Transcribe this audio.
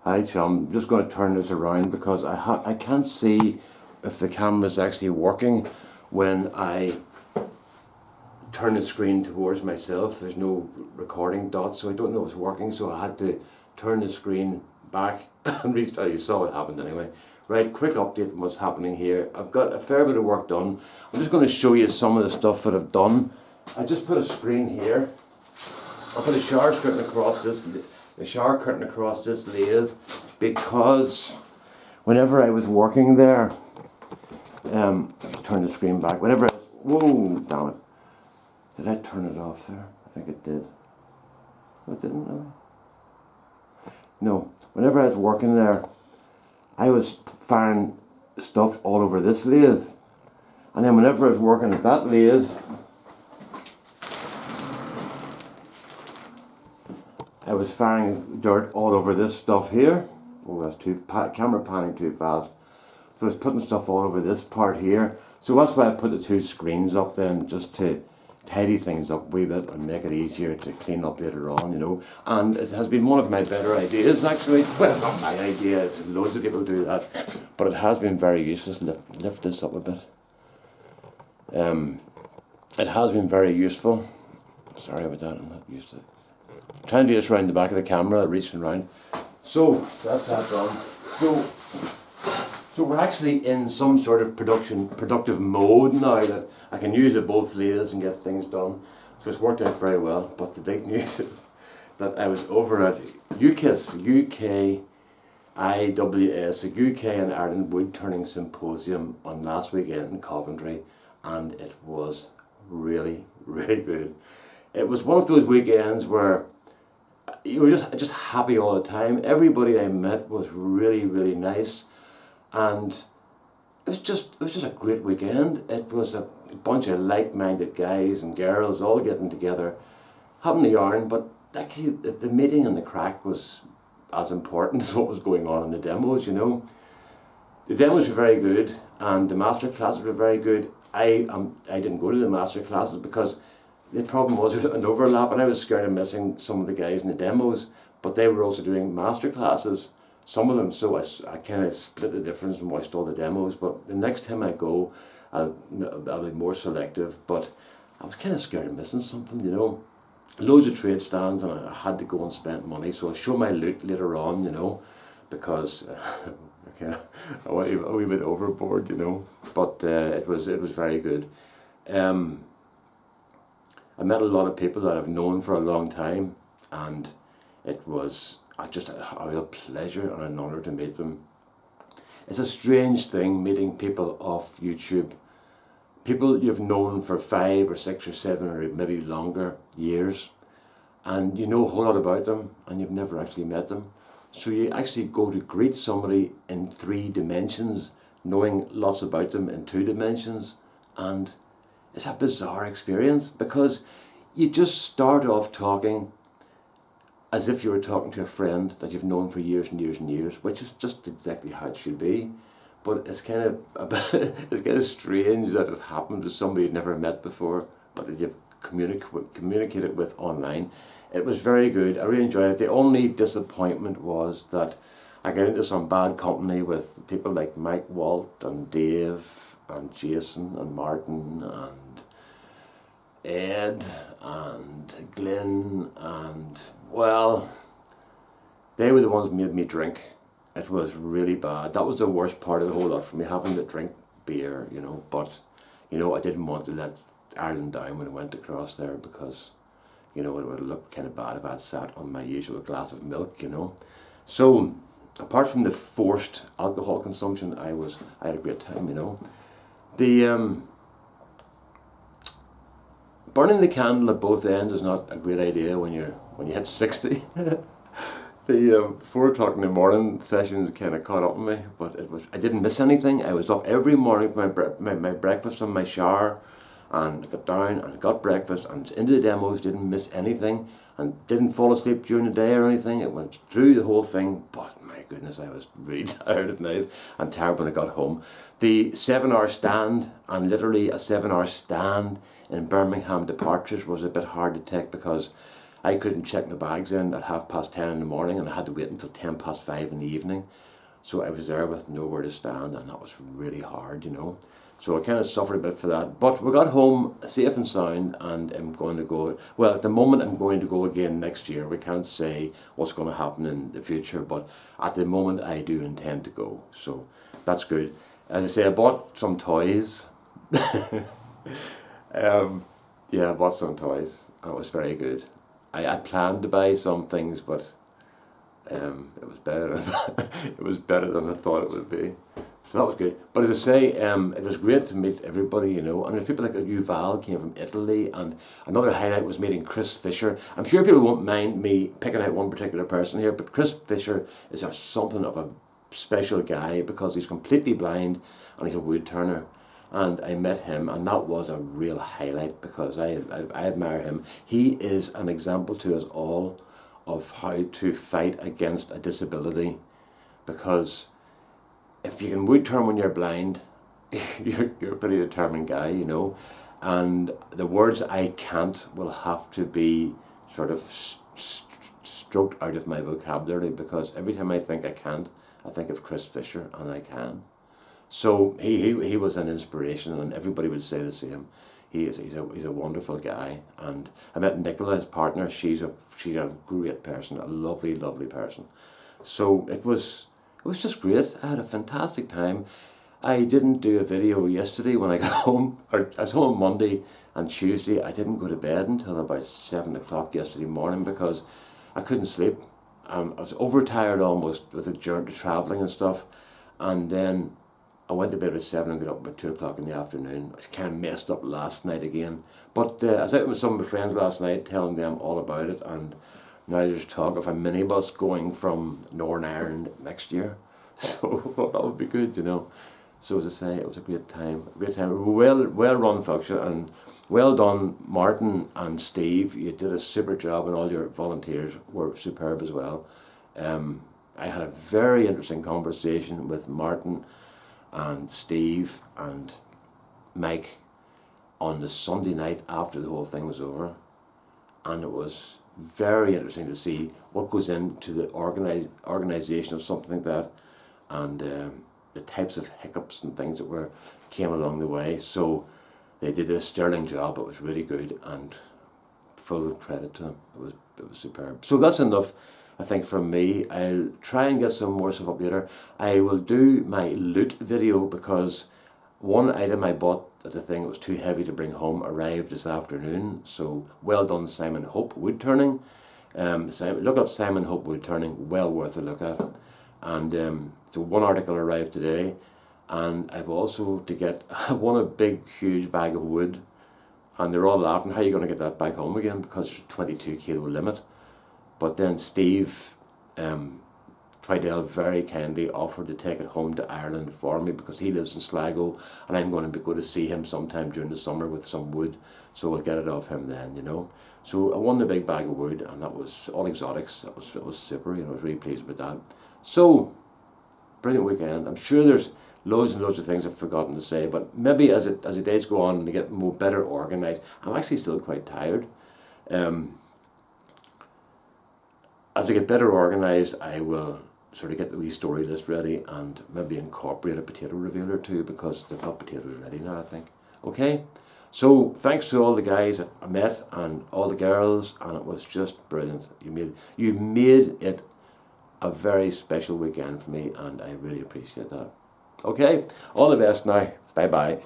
Hi chum, I'm just going to turn this around because I can't see if the camera is actually working when I turn the screen towards myself. There's no recording dots, so I don't know if it's working, so I had to turn the screen back and restart. You saw what happened anyway. Right, quick update on what's happening here. I've got a fair bit of work done. I'm just going to show you some of the stuff that I've done. I just put a screen here. I put a shower curtain across this lathe because whenever I was working there, turn the screen back. Whenever whoa, damn it! Did I turn it off there? I think it did. Oh, it didn't. No. Whenever I was working there, I was firing stuff all over this lathe, and then whenever I was working at that lathe, I was firing dirt all over this stuff here. Oh, that's camera panning too fast. So I was putting stuff all over this part here. So that's why I put the two screens up then, just to tidy things up a wee bit and make it easier to clean up later on, you know. And it has been one of my better ideas, actually. Well, not my idea, loads of people do that. But it has been very useful. Lift this up a bit. It has been very useful. Sorry about that, I'm not used to it. I'm trying to do this around the back of the camera, reaching around. So, that's that done. So we're actually in some sort of productive mode now that I can use it both lathes and get things done. So it's worked out very well. But the big news is that I was over at UKIWS, UKIWS, the UK and Ireland woodturning symposium on last weekend in Coventry, and it was really, really good. It was one of those weekends where you were just happy all the time. Everybody I met was really, really nice. And it was just a great weekend. It was a bunch of like-minded guys and girls all getting together, having a yarn. But actually, the meeting and the crack was as important as what was going on in the demos. You know, the demos were very good, and the master classes were very good. I didn't go to the master classes because the problem was there was an overlap, and I was scared of missing some of the guys in the demos. But they were also doing master classes, some of them, so I kind of split the difference and watched all the demos. But the next time I go, I'll be more selective. But I was kind of scared of missing something, you know. Loads of trade stands, and I had to go and spend money, so I'll show my loot later on, you know, because I went a wee bit overboard, you know. But it was very good. I met a lot of people that I've known for a long time, and it was just a real pleasure and an honour to meet them. It's a strange thing meeting people off YouTube, people you've known for 5 or 6 or 7 or maybe longer years, and you know a whole lot about them and you've never actually met them. So you actually go to greet somebody in 3 dimensions, knowing lots about them in 2 dimensions, and it's a bizarre experience because you just start off talking as if you were talking to a friend that you've known for years and years and years, which is just exactly how it should be. But it's kind of it's kind of strange that it happened to somebody you've never met before, but that you've communicated with online. It was very good. I really enjoyed it. The only disappointment was that I got into some bad company with people like Mike Walt and Dave and Jason and Martin and Ed and Glenn, and well, they were the ones who made me drink. It was really bad. That was the worst part of the whole lot for me, having to drink beer, you know. But, you know, I didn't want to let Ireland down when I went across there because, you know, it would have looked kind of bad if I'd sat on my usual glass of milk, you know. So, apart from the forced alcohol consumption, I had a great time, you know. The burning the candle at both ends is not a great idea when you hit 60. The 4 o'clock in the morning sessions kind of caught up with me, but I didn't miss anything. I was up every morning for my breakfast and my shower, and I got down and got breakfast and into the demos, didn't miss anything, and didn't fall asleep during the day or anything. It went through the whole thing, but my goodness, I was really tired at night and tired when I got home. The 7-hour stand, and literally a 7-hour stand in Birmingham departures, was a bit hard to take because I couldn't check my bags in at 10:30 in the morning, and I had to wait until 5:10 in the evening. So I was there with nowhere to stand, and that was really hard, you know. So I kind of suffered a bit for that. But we got home safe and sound, and I'm going to go. Well, at the moment, I'm going to go again next year. We can't say what's going to happen in the future, but at the moment, I do intend to go. So that's good. As I say, I bought some toys. Yeah, I bought some toys. That was very good. I planned to buy some things, but it was better than it was better than I thought it would be. So that was good. But as I say, it was great to meet everybody, you know. And there's people like Yuval came from Italy, and another highlight was meeting Chris Fisher. I'm sure people won't mind me picking out one particular person here, but Chris Fisher is something of a special guy because he's completely blind and he's a wood turner. And I met him, and that was a real highlight because I admire him. He is an example to us all of how to fight against a disability, because if you can wood turn when you're blind, you're a pretty determined guy, you know. And the words "I can't" will have to be sort of stroked out of my vocabulary, because every time I think I can't, I think of Chris Fisher and I can. So he was an inspiration, and everybody would say the same. He's a wonderful guy. And I met Nicola, his partner. She's a great person, a lovely person. So it was just great. I had a fantastic time. I didn't do a video yesterday when I got home. Or I was home Monday and Tuesday. I didn't go to bed until about 7 o'clock yesterday morning because I couldn't sleep. I was overtired almost with the journey, travelling and stuff. And then I went to bed at 7 and got up about 2 o'clock in the afternoon. I was kind of messed up last night again. But I was out with some of my friends last night telling them all about it, and now there's talk of a minibus going from Northern Ireland next year. So that would be good, you know. So as I say, it was a great time. Well run function, and well done Martin and Steve. You did a super job, and all your volunteers were superb as well. I had a very interesting conversation with Martin and Steve and Mike on the Sunday night after the whole thing was over, and it was very interesting to see what goes into the organisation of something like that, and the types of hiccups and things that came along the way. So they did a sterling job. It was really good, and full credit to them. It was superb. So that's enough, I think, from me. I'll try and get some more stuff up later. I will do my loot video because one item I bought as a thing that was too heavy to bring home arrived this afternoon. So well done, Simon Hope wood turning. Look up Simon Hope wood turning. Well worth a look at. And so one article arrived today, and I've also to get won a big huge bag of wood, and they're all laughing. How are you going to get that back home again? Because there's a 22 kilo limit. But then Steve Twidell very kindly offered to take it home to Ireland for me because he lives in Sligo, and I'm going to go to see him sometime during the summer with some wood, so we'll get it off him then, you know. So I won the big bag of wood, and that was all exotics. That was super, you know. I was really pleased with that. So brilliant weekend. I'm sure there's loads and loads of things I've forgotten to say, but maybe as the days go on and they get more better organised. I'm actually still quite tired. As I get better organised, I will sort of get the wee story list ready and maybe incorporate a potato reveal or two, because they've got potatoes ready now, I think. Okay, so thanks to all the guys I met and all the girls, and it was just brilliant. You made it a very special weekend for me, and I really appreciate that. Okay, all the best now. Bye bye.